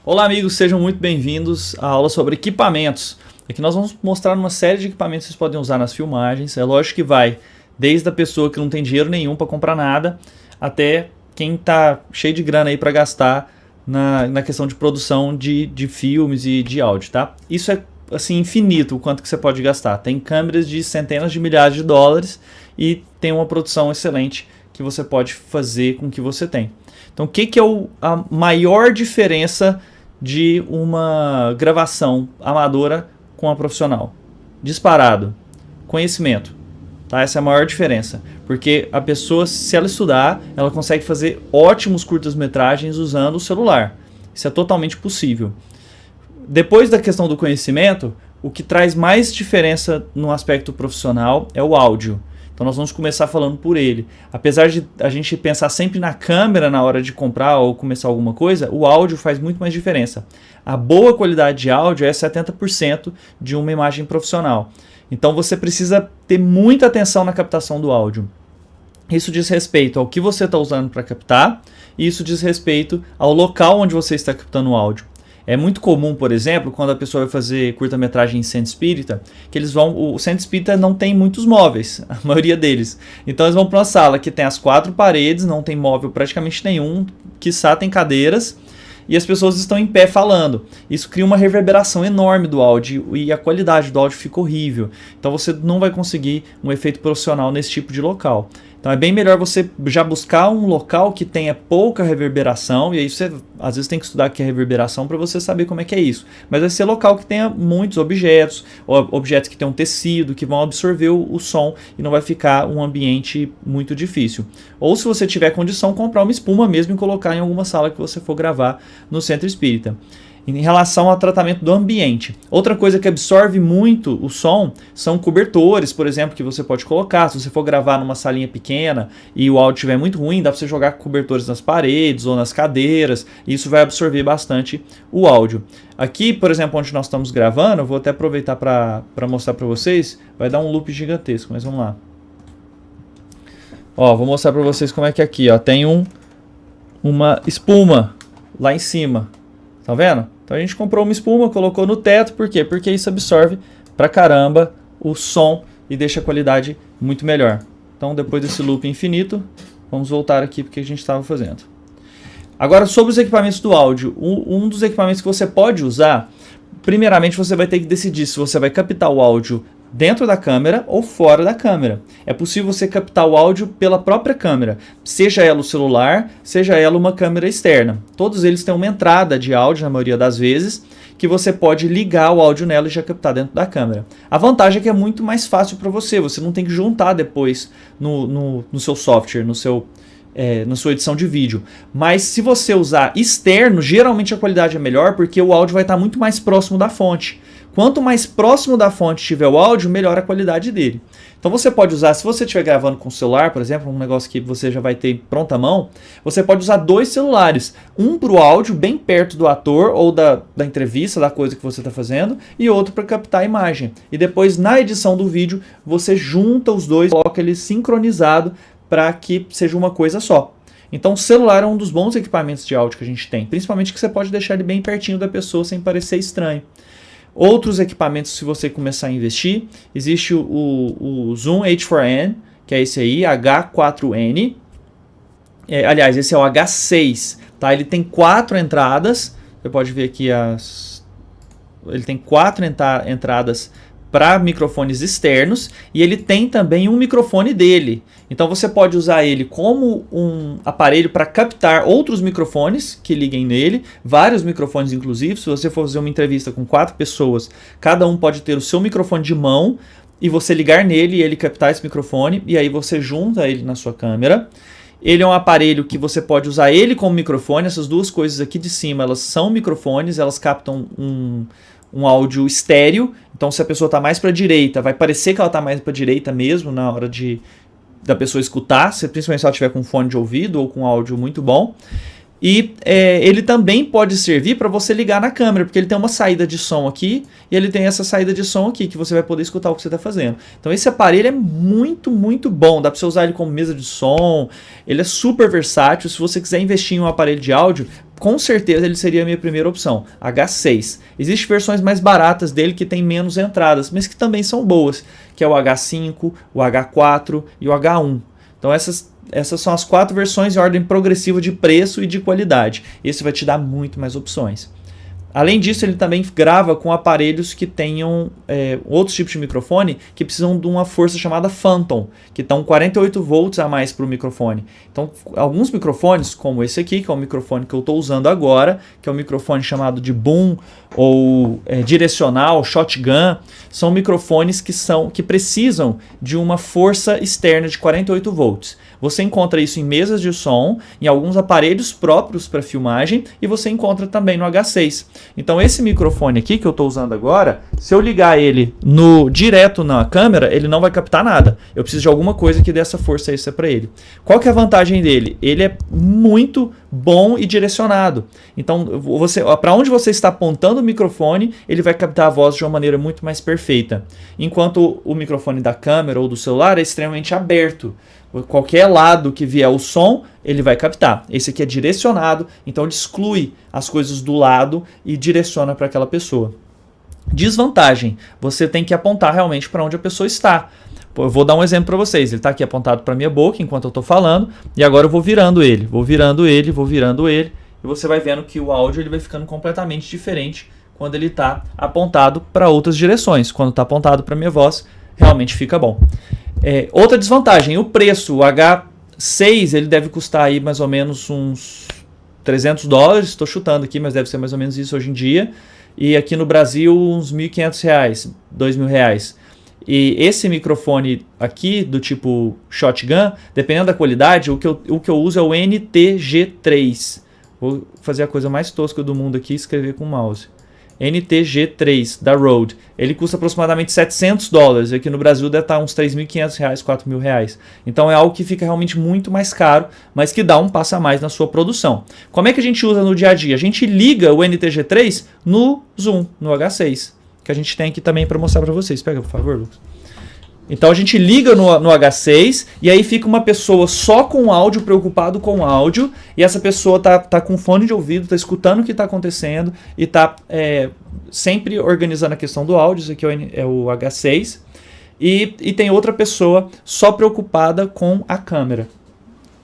Olá amigos, sejam muito bem-vindos à aula sobre equipamentos. Aqui nós vamos mostrar uma série de equipamentos que vocês podem usar nas filmagens. É lógico que vai desde a pessoa que não tem dinheiro nenhum para comprar nada, até quem está cheio de grana aí para gastar na questão de produção de filmes e de áudio, tá? Isso é assim infinito o quanto que você pode gastar. Tem câmeras de centenas de milhares de dólares e tem uma produção excelente que você pode fazer com o que você tem. Então o que é a maior diferença de uma gravação amadora com a profissional? Disparado, conhecimento. Tá? Essa é a maior diferença. Porque a pessoa, se ela estudar, ela consegue fazer ótimos curtas-metragens usando o celular. Isso é totalmente possível. Depois da questão do conhecimento, o que traz mais diferença no aspecto profissional é o áudio. Então nós vamos começar falando por ele. Apesar de a gente pensar sempre na câmera na hora de comprar ou começar alguma coisa, o áudio faz muito mais diferença. A boa qualidade de áudio é 70% de uma imagem profissional. Então você precisa ter muita atenção na captação do áudio. Isso diz respeito ao que você está usando para captar, e isso diz respeito ao local onde você está captando o áudio. É muito comum, por exemplo, quando a pessoa vai fazer curta-metragem em centro espírita, que o centro espírita não tem muitos móveis, a maioria deles. Então eles vão para uma sala que tem as 4 paredes, não tem móvel praticamente nenhum, quiçá tem cadeiras, e as pessoas estão em pé falando. Isso cria uma reverberação enorme do áudio e a qualidade do áudio fica horrível. Então você não vai conseguir um efeito profissional nesse tipo de local. Então é bem melhor você já buscar um local que tenha pouca reverberação, e aí você às vezes tem que estudar o que é reverberação para você saber como é que é isso. Mas vai ser local que tenha muitos objetos, ou objetos que tenham tecido, que vão absorver o som e não vai ficar um ambiente muito difícil. Ou se você tiver condição, comprar uma espuma mesmo e colocar em alguma sala que você for gravar no centro espírita. Em relação ao tratamento do ambiente, outra coisa que absorve muito o som são cobertores, por exemplo, que você pode colocar. Se você for gravar numa salinha pequena e o áudio estiver muito ruim, dá para você jogar cobertores nas paredes ou nas cadeiras, e isso vai absorver bastante o áudio. Aqui, por exemplo, onde nós estamos gravando, eu vou até aproveitar para mostrar para vocês, vai dar um loop gigantesco, mas vamos lá. Ó, vou mostrar para vocês como é que é aqui, ó, tem uma espuma lá em cima, tá vendo? Então a gente comprou uma espuma, colocou no teto, por quê? Porque isso absorve pra caramba o som e deixa a qualidade muito melhor. Então depois desse loop infinito, vamos voltar aqui porque a gente estava fazendo. Agora sobre os equipamentos do áudio, um dos equipamentos que você pode usar, primeiramente você vai ter que decidir se você vai captar o áudio dentro da câmera ou fora da câmera. É possível você captar o áudio pela própria câmera, seja ela o celular, seja ela uma câmera externa. Todos eles têm uma entrada de áudio, na maioria das vezes, que você pode ligar o áudio nela e já captar dentro da câmera. A vantagem é que é muito mais fácil para você não tem que juntar depois no seu software, na sua edição de vídeo. Mas se você usar externo, geralmente a qualidade é melhor porque o áudio vai estar muito mais próximo da fonte. Quanto mais próximo da fonte tiver o áudio, melhor a qualidade dele. Então você pode usar, se você estiver gravando com o celular, por exemplo, um negócio que você já vai ter pronta à mão, você pode usar 2 celulares. Um para o áudio, bem perto do ator ou da entrevista, da coisa que você está fazendo, e outro para captar a imagem. E depois, na edição do vídeo, você junta os dois, coloca ele sincronizado para que seja uma coisa só. Então o celular é um dos bons equipamentos de áudio que a gente tem, principalmente que você pode deixar ele bem pertinho da pessoa sem parecer estranho. Outros equipamentos, se você começar a investir, existe o Zoom H4n, que é esse aí, H4n. Aliás, esse é o H6, tá? Ele tem 4 entradas, você pode ver aqui ele tem 4 entradas para microfones externos, e ele tem também um microfone dele. Então você pode usar ele como um aparelho para captar outros microfones que liguem nele, vários microfones inclusive. Se você for fazer uma entrevista com 4 pessoas, cada um pode ter o seu microfone de mão, e você ligar nele e ele captar esse microfone, e aí você junta ele na sua câmera. Ele é um aparelho que você pode usar ele como microfone. Essas duas coisas aqui de cima, elas são microfones, elas captam um áudio estéreo. Então se a pessoa está mais para a direita, vai parecer que ela está mais para a direita mesmo na hora da pessoa escutar, principalmente se ela estiver com fone de ouvido ou com áudio muito bom. E ele também pode servir para você ligar na câmera, porque ele tem uma saída de som aqui e ele tem essa saída de som aqui, que você vai poder escutar o que você está fazendo. Então esse aparelho é muito, muito bom. Dá para você usar ele como mesa de som, ele é super versátil. Se você quiser investir em um aparelho de áudio, com certeza ele seria a minha primeira opção, H6. Existem versões mais baratas dele que tem menos entradas, mas que também são boas, que é o H5, o H4 e o H1. Então essas são as 4 versões em ordem progressiva de preço e de qualidade. Esse vai te dar muito mais opções. Além disso, ele também grava com aparelhos que tenham outros tipos de microfone que precisam de uma força chamada Phantom, que estão 48 volts a mais para o microfone. Então, alguns microfones, como esse aqui, que é o microfone que eu estou usando agora, que é um microfone chamado de boom ou direcional, shotgun, são microfones que precisam de uma força externa de 48 volts. Você encontra isso em mesas de som, em alguns aparelhos próprios para filmagem, e você encontra também no H6. Então esse microfone aqui que eu estou usando agora, se eu ligar ele direto na câmera, ele não vai captar nada. Eu preciso de alguma coisa que dê essa força extra para ele. Qual que é a vantagem dele? Ele é muito bom e direcionado. Então, para onde você está apontando o microfone, ele vai captar a voz de uma maneira muito mais perfeita. Enquanto o microfone da câmera ou do celular é extremamente aberto. Qualquer lado que vier o som, ele vai captar. Esse aqui é direcionado, então ele exclui as coisas do lado e direciona para aquela pessoa. Desvantagem, você tem que apontar realmente para onde a pessoa está. Eu vou dar um exemplo para vocês. Ele está aqui apontado para minha boca enquanto eu estou falando, e agora eu vou virando ele, e você vai vendo que o áudio ele vai ficando completamente diferente quando ele está apontado para outras direções. Quando está apontado para minha voz, realmente fica bom. Outra desvantagem, o preço. O H6 ele deve custar aí mais ou menos uns $300, estou chutando aqui, mas deve ser mais ou menos isso hoje em dia. E aqui no Brasil uns R$1.500, R$2.000. E esse microfone aqui do tipo shotgun, dependendo da qualidade, o que eu uso é o NTG3. Vou fazer a coisa mais tosca do mundo aqui e escrever com o mouse. NTG3 da Rode. Ele custa aproximadamente $700. Aqui no Brasil deve estar uns R$3.500, R$4.000. Então é algo que fica realmente muito mais caro, mas que dá um passo a mais na sua produção. Como é que a gente usa no dia a dia? A gente liga o NTG3 no Zoom, no H6, que a gente tem aqui também para mostrar para vocês. Pega, por favor, Lucas. Então a gente liga no H6 e aí fica uma pessoa só com áudio, preocupado com áudio, e essa pessoa tá com fone de ouvido, tá escutando o que está acontecendo e tá sempre organizando a questão do áudio. Isso aqui é o H6. E tem outra pessoa só preocupada com a câmera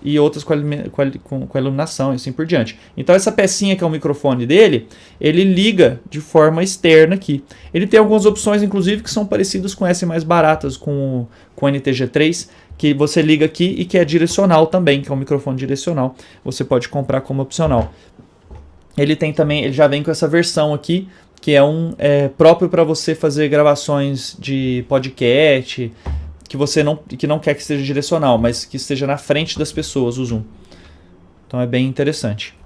e outras com a iluminação e assim por diante. Então essa pecinha que é o microfone dele, ele liga de forma externa aqui. Ele tem algumas opções, inclusive, que são parecidas com essa mais baratas, com o NTG3, que você liga aqui e que é direcional também, que é um microfone direcional. Você pode comprar como opcional. Ele tem também, ele já vem com essa versão aqui, que é próprio para você fazer gravações de podcast, que não quer que esteja direcional, mas que esteja na frente das pessoas, o zoom. Então é bem interessante.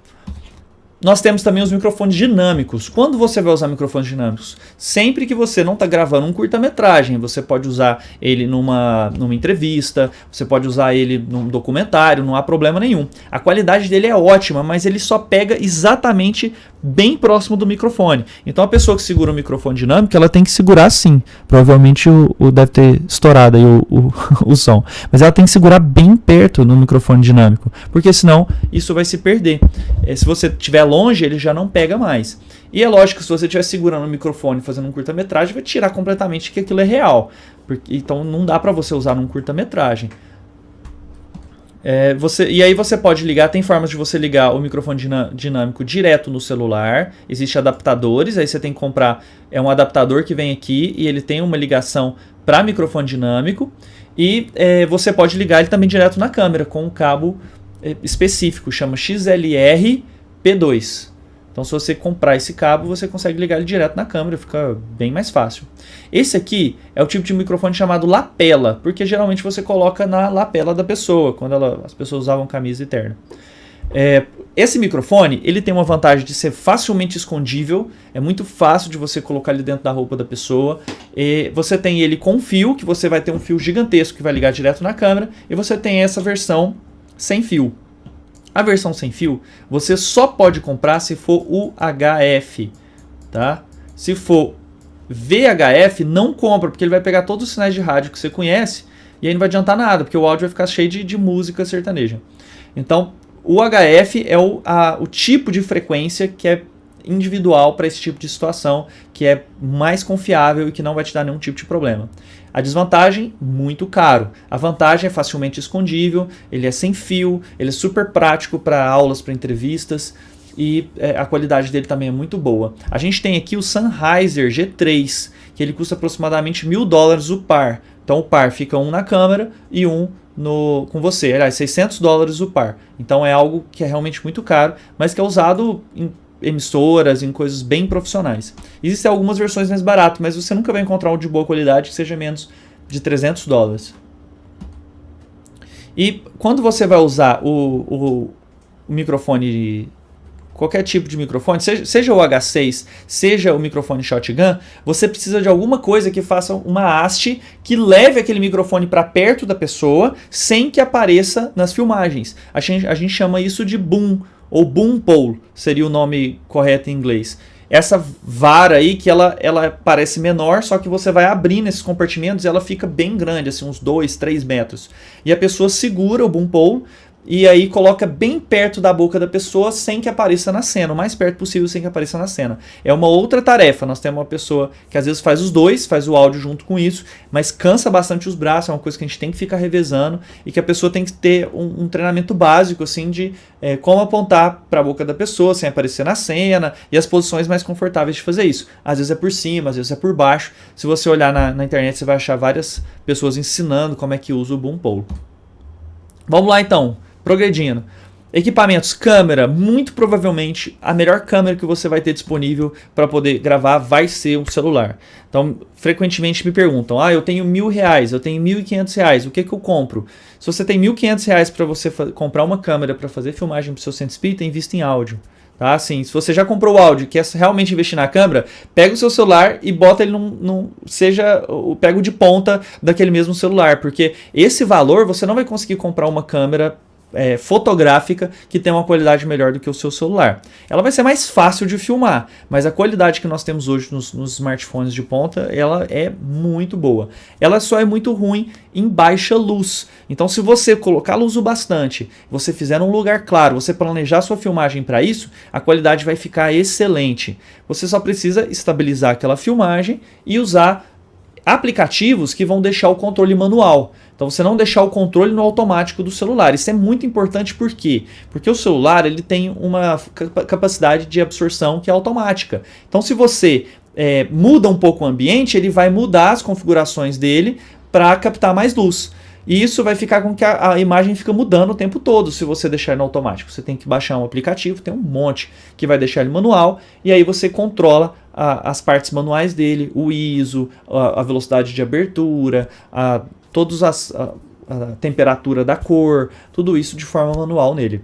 Nós temos também os microfones dinâmicos. Quando você vai usar microfones dinâmicos? Sempre que você não está gravando um curta-metragem. Você pode usar ele numa entrevista, você pode usar ele num documentário, não há problema nenhum. A qualidade dele é ótima, mas ele só pega exatamente bem próximo do microfone. Então a pessoa que segura o microfone dinâmico, ela tem que segurar assim. Provavelmente deve ter estourado aí o som. Mas ela tem que segurar bem perto no microfone dinâmico, porque senão isso vai se perder. Se você estiver longe, ele já não pega mais. E é lógico que se você estiver segurando o microfone fazendo um curta-metragem, vai tirar completamente que aquilo é real. Então não dá para você usar num curta-metragem. E aí você pode ligar, tem formas de você ligar o microfone dinâmico direto no celular. Existem adaptadores, aí você tem que comprar um adaptador que vem aqui e ele tem uma ligação para microfone dinâmico. E você pode ligar ele também direto na câmera com um cabo específico, chama XLR P2. Então se você comprar esse cabo, você consegue ligar ele direto na câmera, fica bem mais fácil. Esse aqui é o tipo de microfone chamado lapela, porque geralmente você coloca na lapela da pessoa, quando as pessoas usavam camisa e terno. Esse microfone, ele tem uma vantagem de ser facilmente escondível, é muito fácil de você colocar ele dentro da roupa da pessoa. Você tem ele com fio, que você vai ter um fio gigantesco que vai ligar direto na câmera, e você tem essa versão sem fio. A versão sem fio, você só pode comprar se for UHF, tá? Se for VHF, não compra, porque ele vai pegar todos os sinais de rádio que você conhece e aí não vai adiantar nada, porque o áudio vai ficar cheio de música sertaneja. Então, o UHF é o tipo de frequência que é individual para esse tipo de situação, que é mais confiável e que não vai te dar nenhum tipo de problema. A desvantagem, muito caro. A vantagem é facilmente escondível, ele é sem fio, ele é super prático para aulas, para entrevistas e a qualidade dele também é muito boa. A gente tem aqui o Sennheiser G3, que ele custa aproximadamente $1.000 o par. Então o par fica um na câmera e um com você. Aliás, $600 o par. Então é algo que é realmente muito caro, mas que é usado em emissoras, em coisas bem profissionais. Existem algumas versões mais baratas, mas você nunca vai encontrar um de boa qualidade que seja menos de $300. E quando você vai usar o microfone, qualquer tipo de microfone, seja o H6, seja o microfone shotgun, você precisa de alguma coisa que faça uma haste que leve aquele microfone para perto da pessoa sem que apareça nas filmagens. A gente chama isso de boom, ou boom pole, seria o nome correto em inglês. Essa vara aí que ela parece menor, só que você vai abrindo esses compartimentos e ela fica bem grande, assim, uns 2, 3 metros. E a pessoa segura o boom pole e aí coloca bem perto da boca da pessoa sem que apareça na cena, o mais perto possível sem que apareça na cena. É uma outra tarefa, nós temos uma pessoa que às vezes faz os dois, faz o áudio junto com isso, mas cansa bastante os braços, é uma coisa que a gente tem que ficar revezando e que a pessoa tem que ter um treinamento básico assim de como apontar para a boca da pessoa sem aparecer na cena e as posições mais confortáveis de fazer isso. Às vezes é por cima, às vezes é por baixo. Se você olhar na internet você vai achar várias pessoas ensinando como é que usa o boom pole. Vamos lá então. Progredindo. Equipamentos, câmera, muito provavelmente a melhor câmera que você vai ter disponível para poder gravar vai ser um celular. Então, frequentemente me perguntam, eu tenho R$1.000, eu tenho R$1.500, o que eu compro? Se você tem R$1.500 para você comprar uma câmera para fazer filmagem para o seu Centspeed, invista em áudio. Tá? Assim, se você já comprou o áudio e quer realmente investir na câmera, pega o seu celular e bota ele pega o de ponta daquele mesmo celular, porque esse valor você não vai conseguir comprar uma câmera fotográfica que tem uma qualidade melhor do que o seu celular. Ela vai ser mais fácil de filmar, mas a qualidade que nós temos hoje nos smartphones de ponta, ela é muito boa. Ela só é muito ruim em baixa luz. Então, se você colocar a luz o bastante, você fizer num lugar claro, você planejar sua filmagem para isso, a qualidade vai ficar excelente. Você só precisa estabilizar aquela filmagem e usar aplicativos que vão deixar o controle manual. Então você não deixar o controle no automático do celular. Isso é muito importante por quê? Porque o celular ele tem uma capacidade de absorção que é automática. Então se você muda um pouco o ambiente, ele vai mudar as configurações dele para captar mais luz. E isso vai ficar com que a imagem fica mudando o tempo todo se você deixar ele no automático. Você tem que baixar um aplicativo, tem um monte que vai deixar ele manual, e aí você controla as partes manuais dele, o ISO, a velocidade de abertura, a temperatura da cor, tudo isso de forma manual nele.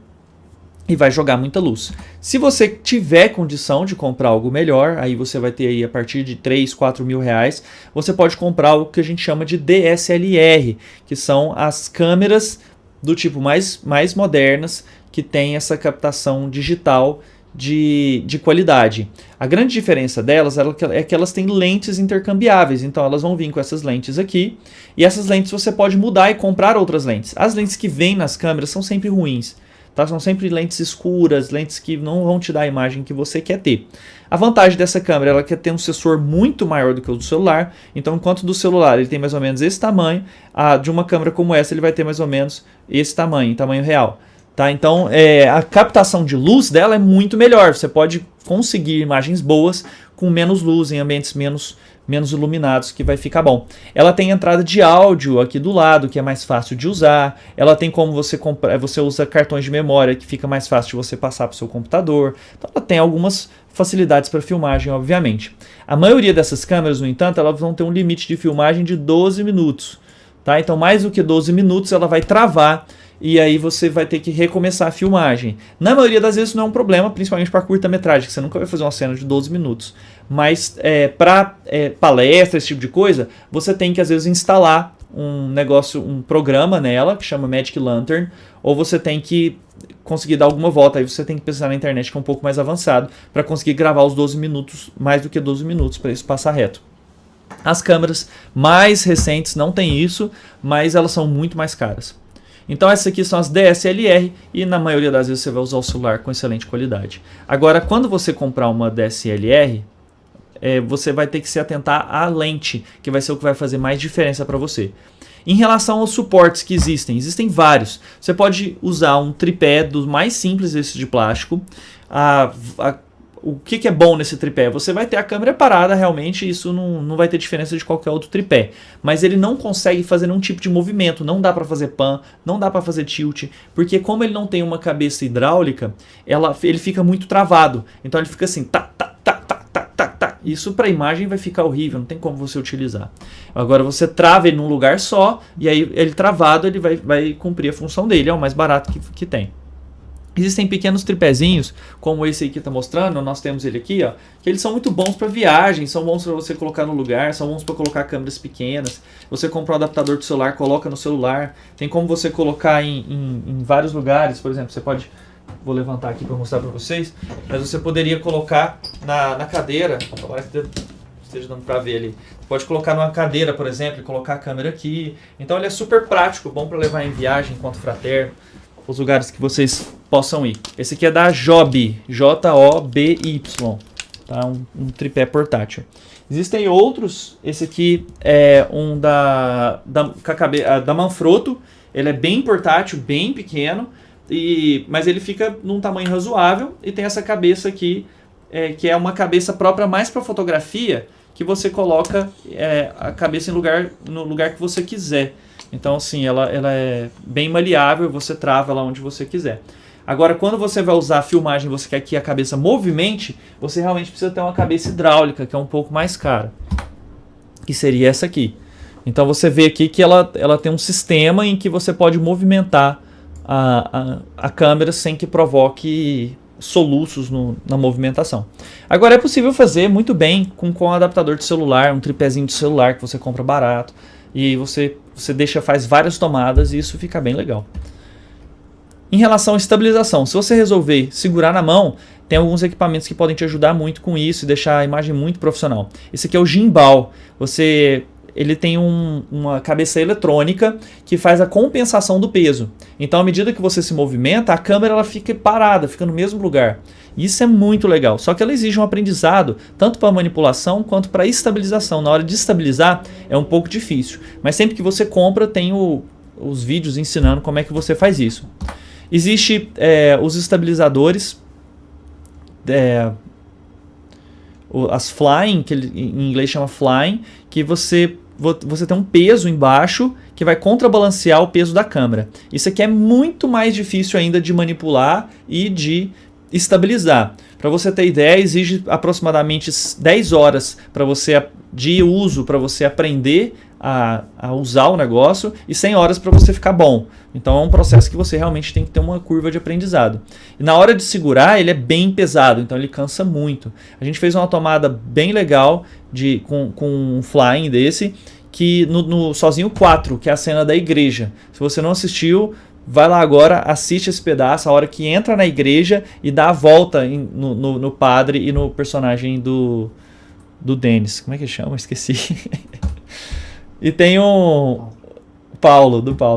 E vai jogar muita luz. Se você tiver condição de comprar algo melhor, aí você vai ter aí a partir de 3, 4 mil reais, você pode comprar o que a gente chama de DSLR, que são as câmeras do tipo mais modernas, que tem essa captação digital de qualidade. A grande diferença delas é que elas têm lentes intercambiáveis, então elas vão vir com essas lentes aqui, e essas lentes você pode mudar e comprar outras lentes. As lentes que vêm nas câmeras são sempre ruins. Tá? São sempre lentes escuras, lentes que não vão te dar a imagem que você quer ter. A vantagem dessa câmera é que tem um sensor muito maior do que o do celular, então enquanto do celular ele tem mais ou menos esse tamanho, de uma câmera como essa ele vai ter mais ou menos esse tamanho, tamanho real. Tá? Então a captação de luz dela é muito melhor, você pode conseguir imagens boas com menos luz, em ambientes menos iluminados, que vai ficar bom. Ela tem entrada de áudio aqui do lado, que é mais fácil de usar. Ela tem como você comprar, você usa cartões de memória, que fica mais fácil de você passar para o seu computador. Então ela tem algumas facilidades para filmagem, obviamente. A maioria dessas câmeras, no entanto, elas vão ter um limite de filmagem de 12 minutos. Tá? Então mais do que 12 minutos ela vai travar e aí você vai ter que recomeçar a filmagem. Na maioria das vezes não é um problema, principalmente para curta-metragem, que você nunca vai fazer uma cena de 12 minutos. Mas para palestra, esse tipo de coisa, você tem que às vezes instalar um programa nela que chama Magic Lantern, ou você tem que conseguir dar alguma volta, aí você tem que pensar na internet que é um pouco mais avançado para conseguir gravar os 12 minutos, mais do que 12 minutos para isso passar reto. As câmeras mais recentes não tem isso, mas elas são muito mais caras. Então essas aqui são as DSLR e na maioria das vezes você vai usar o celular com excelente qualidade. Agora, quando você comprar uma DSLR, você vai ter que se atentar à lente, que vai ser o que vai fazer mais diferença para você. Em relação aos suportes que existem vários. Você pode usar um tripé dos mais simples, esse de plástico. O que é bom nesse tripé? Você vai ter a câmera parada realmente, isso não vai ter diferença de qualquer outro tripé. Mas ele não consegue fazer nenhum tipo de movimento, não dá para fazer pan, não dá para fazer tilt, porque como ele não tem uma cabeça hidráulica, ele fica muito travado. Então ele fica assim, tá. Isso para a imagem vai ficar horrível, não tem como você utilizar. Agora você trava ele num lugar só, e aí ele travado ele vai cumprir a função dele, é o mais barato que tem. Existem pequenos tripézinhos, como esse aí que está mostrando, nós temos ele aqui, ó, que eles são muito bons para viagem, são bons para você colocar no lugar, são bons para colocar câmeras pequenas. Você compra um adaptador do celular, coloca no celular, tem como você colocar em vários lugares, por exemplo, você pode... Vou levantar aqui para mostrar para vocês, mas você poderia colocar na cadeira, agora que esteja dando para ver ali, pode colocar numa cadeira, por exemplo, e colocar a câmera aqui. Então ele é super prático, bom para levar em viagem enquanto fraterno, os lugares que vocês possam ir. Esse aqui é da Joby, J-O-B-Y, tá? Um tripé portátil. Existem outros, esse aqui é um da Manfrotto, ele é bem portátil, bem pequeno, mas ele fica num tamanho razoável e tem essa cabeça aqui, que é uma cabeça própria mais para fotografia, que você coloca a cabeça no lugar que você quiser. Então assim, ela é bem maleável, você trava ela onde você quiser. Agora, quando você vai usar a filmagem e você quer que a cabeça movimente, você realmente precisa ter uma cabeça hidráulica, que é um pouco mais cara, que seria essa aqui. Então você vê aqui que ela tem um sistema em que você pode movimentar a câmera sem que provoque soluços na movimentação. Agora é possível fazer muito bem com um adaptador de celular, um tripézinho de celular que você compra barato e você faz várias tomadas e isso fica bem legal. Em relação à estabilização, se você resolver segurar na mão, tem alguns equipamentos que podem te ajudar muito com isso e deixar a imagem muito profissional. Esse aqui é o gimbal. Ele tem uma cabeça eletrônica que faz a compensação do peso. Então, à medida que você se movimenta, a câmera ela fica parada, fica no mesmo lugar. Isso é muito legal. Só que ela exige um aprendizado, tanto para manipulação quanto para estabilização. Na hora de estabilizar, é um pouco difícil. Mas sempre que você compra, tem os vídeos ensinando como é que você faz isso. Existe os estabilizadores, as flying, que em inglês chama flying, que você tem um peso embaixo que vai contrabalancear o peso da câmera. Isso aqui é muito mais difícil ainda de manipular e de estabilizar. Para você ter ideia, exige aproximadamente 10 horas de uso para você aprender a usar o negócio e 100 horas para você ficar bom. Então é um processo que você realmente tem que ter uma curva de aprendizado. E na hora de segurar, ele é bem pesado, então ele cansa muito. A gente fez uma tomada bem legal com um flying desse, que no Sozinho 4, que é a cena da igreja. Se você não assistiu, vai lá agora, assiste esse pedaço, a hora que entra na igreja e dá a volta no padre e no personagem do Dennis. Como é que chama? Esqueci. E tem o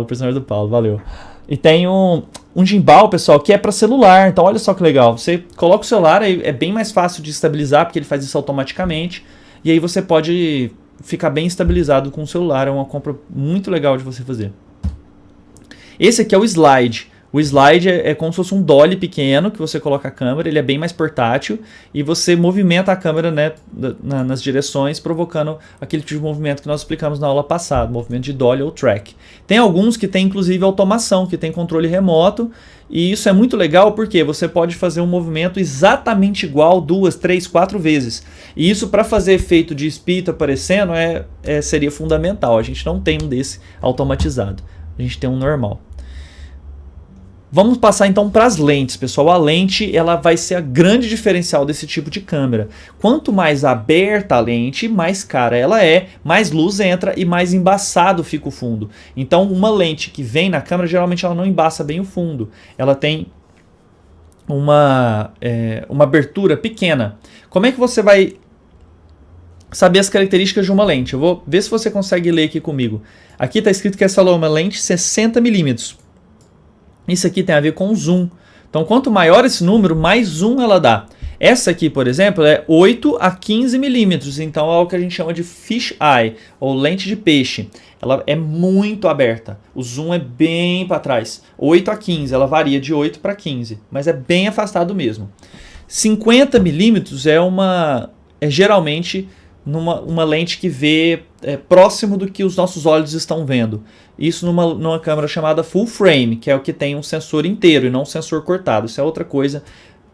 personagem do Paulo, valeu. E tem um gimbal, pessoal, que é para celular. Então olha só que legal. Você coloca o celular, é bem mais fácil de estabilizar, porque ele faz isso automaticamente. E aí você pode ficar bem estabilizado com o celular. É uma compra muito legal de você fazer. Esse aqui é o slide. O slide é como se fosse um dolly pequeno que você coloca a câmera, ele é bem mais portátil e você movimenta a câmera, né, nas direções, provocando aquele tipo de movimento que nós explicamos na aula passada, movimento de dolly ou track. Tem alguns que tem inclusive automação, que tem controle remoto, e isso é muito legal porque você pode fazer um movimento exatamente igual 2, 3, 4 vezes. E isso, para fazer efeito de espírito aparecendo seria fundamental. A gente não tem um desse automatizado, a gente tem um normal. Vamos passar então para as lentes, pessoal. A lente ela vai ser a grande diferencial desse tipo de câmera. Quanto mais aberta a lente, mais cara ela é, mais luz entra e mais embaçado fica o fundo. Então uma lente que vem na câmera, geralmente ela não embaça bem o fundo. Ela tem uma abertura pequena. Como é que você vai saber as características de uma lente? Eu vou ver se você consegue ler aqui comigo. Aqui está escrito que essa é uma lente 60mm. Isso aqui tem a ver com zoom. Então, quanto maior esse número, mais zoom ela dá. Essa aqui, por exemplo, é 8 a 15 milímetros. Então, é o que a gente chama de fish eye, ou lente de peixe. Ela é muito aberta. O zoom é bem para trás. 8 a 15, ela varia de 8 para 15, mas é bem afastado mesmo. 50 milímetros é geralmente uma lente que vê próximo do que os nossos olhos estão vendo. Isso numa câmera chamada full frame, que é o que tem um sensor inteiro e não um sensor cortado. Isso é outra coisa.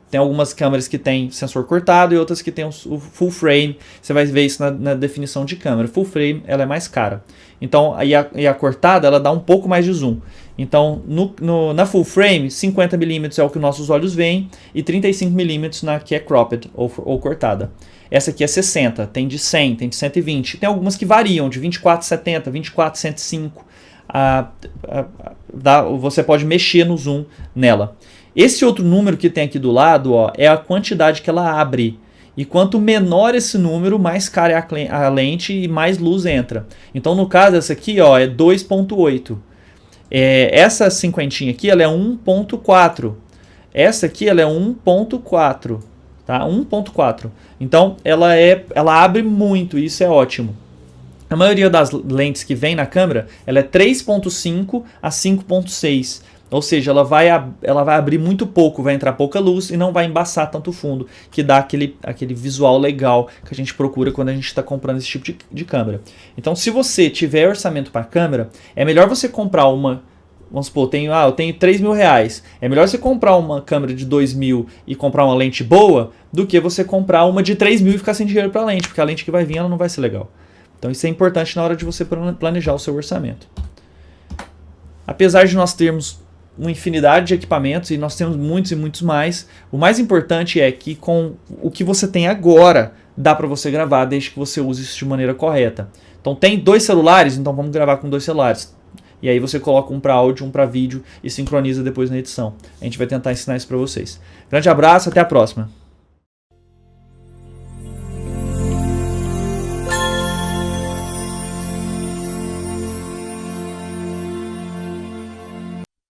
Tem algumas câmeras que tem sensor cortado e outras que tem o full frame. Você vai ver isso na definição de câmera. Full frame ela é mais cara. Então, a cortada ela dá um pouco mais de zoom. Então, na full frame, 50mm é o que nossos olhos veem e 35mm na que é cropped ou cortada. Essa aqui é 60, tem de 100, tem de 120. Tem algumas que variam, de 24/70, 24/105. Você pode mexer no zoom nela. Esse outro número que tem aqui do lado, ó, é a quantidade que ela abre. E quanto menor esse número, mais cara é a lente e mais luz entra. Então, no caso, essa aqui ó, é 2.8. Essa cinquentinha aqui ela é 1.4. Essa aqui ela é 1.4. Tá? 1.4. Então, ela abre muito, e isso é ótimo. A maioria das lentes que vem na câmera, ela é 3.5 a 5.6. Ou seja, ela vai abrir muito pouco, vai entrar pouca luz e não vai embaçar tanto o fundo, que dá aquele visual legal que a gente procura quando a gente está comprando esse tipo de câmera. Então, se você tiver orçamento para câmera, é melhor você comprar uma. Vamos supor, eu tenho 3 mil reais. É melhor você comprar uma câmera de 2 mil e comprar uma lente boa do que você comprar uma de 3 mil e ficar sem dinheiro para a lente, porque a lente que vai vir ela não vai ser legal. Então isso é importante na hora de você planejar o seu orçamento. Apesar de nós termos uma infinidade de equipamentos e nós temos muitos e muitos mais, o mais importante é que com o que você tem agora dá para você gravar desde que você use isso de maneira correta. Então tem 2 celulares, então vamos gravar com 2 celulares. E aí você coloca um para áudio, um para vídeo e sincroniza depois na edição. A gente vai tentar ensinar isso para vocês. Grande abraço, até a próxima.